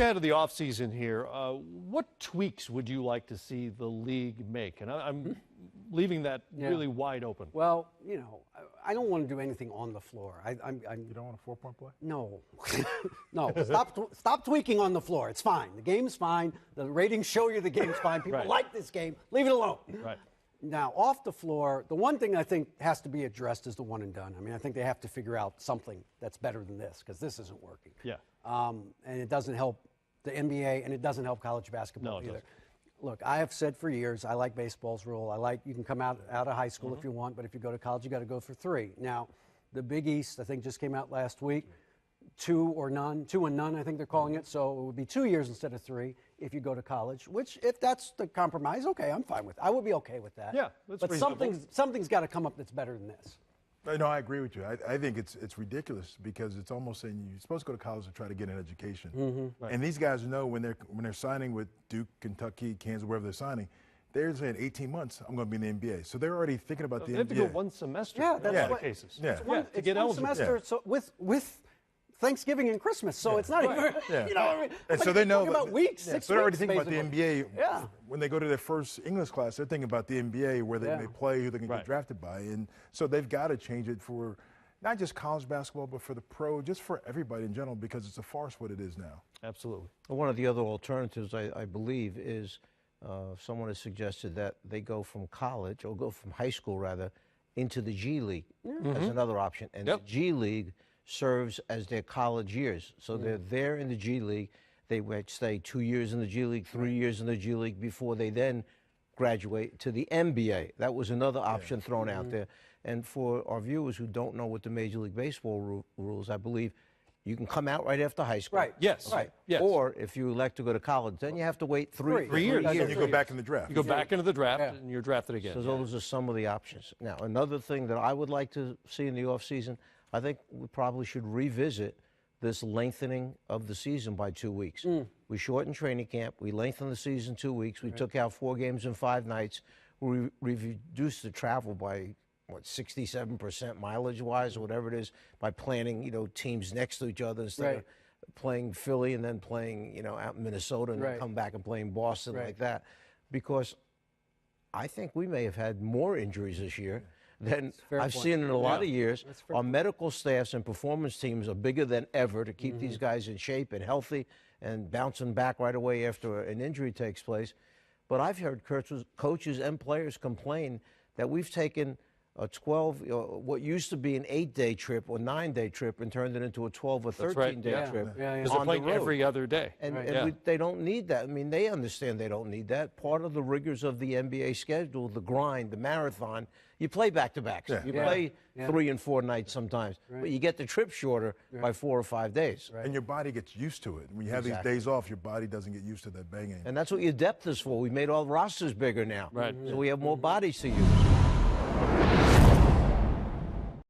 ahead to the offseason here, what tweaks would you like to see the league make? And I'm leaving that really wide open. Well, you know, I don't want to do anything on the floor. You don't want a 4-point play? No. No. Stop tweaking on the floor. It's fine. The game's fine. The ratings show you the game's fine. People like this game. Leave it alone. Right. Now, off the floor, the one thing I think has to be addressed is the one and done. I mean, I think they have to figure out something that's better than this because this isn't working. Yeah. And it doesn't help the NBA and it doesn't help college basketball either. Doesn't. Look, I have said for years, I like baseball's rule. You can come out of high school if you want, but if you go to college, you got to go for 3. Now, the Big East, I think, just came out last week. 2 and none, I think they're calling it. So it would be 2 years instead of 3 if you go to college, which if that's the compromise, okay, I'm fine with it. I would be okay with that. Yeah, that's but something's got to come up that's better than this. No, I agree with you. I think it's ridiculous because it's almost saying you're supposed to go to college to try to get an education. Right. And these guys know when they're signing with Duke, Kentucky, Kansas, wherever they're signing, they're saying 18 months, I'm going to be in the NBA. So they're already thinking about the NBA. They have to go 1 semester in a lot of cases. Yeah. To get eligible. Semester so with Thanksgiving and Christmas, so it's not even, you know, I mean, and so they know about weeks, 6 weeks. So they're already thinking basically. about the NBA. Yeah. When they go to their first English class, they're thinking about the NBA, where they may play, who they can get drafted by. And so they've got to change it for not just college basketball, but for the pro, just for everybody in general, because it's a farce what it is now. Absolutely. One of the other alternatives, I believe, is someone has suggested that they go from college, or go from high school, rather, into the G League as another option. And the G League serves as their college years. So they're there in the G League. They might stay 2 years in the G League, 3 years in the G League before they then graduate to the NBA. That was another option thrown out there. And for our viewers who don't know what the Major League Baseball rules, I believe you can come out right after high school. Right. Yes. Right. Yes. Or if you elect to go to college, then you have to wait 3 years. And you go back in the draft. You go back into the draft and you're drafted again. So those are some of the options. Now, another thing that I would like to see in the offseason, I think we probably should revisit this lengthening of the season by 2 weeks. We shortened training camp. We lengthened the season 2 weeks. We took out 4 games in 5 nights. We reduced the travel by, 67% mileage-wise or whatever it is, by planning, teams next to each other instead of playing Philly and then playing, out in Minnesota and then come back and playing Boston like that. Because I think we may have had more injuries this year than I've seen in a lot of years. Our medical staffs and performance teams are bigger than ever to keep these guys in shape and healthy and bouncing back right away after an injury takes place. But I've heard coaches and players complain that we've taken a 12, what used to be an 8-day trip or 9-day trip, and turned it into a 12 or 13-day trip. Because they're playing every other day. And they don't need that. I mean, they understand they don't need that. Part of the rigors of the NBA schedule, the grind, the marathon, you play back-to-backs. You play 3 and 4 nights sometimes. But you get the trip shorter by 4 or 5 days. And your body gets used to it. When you have these days off, your body doesn't get used to that banging. And that's what your depth is for. We made all the rosters bigger now. So we have more bodies to use.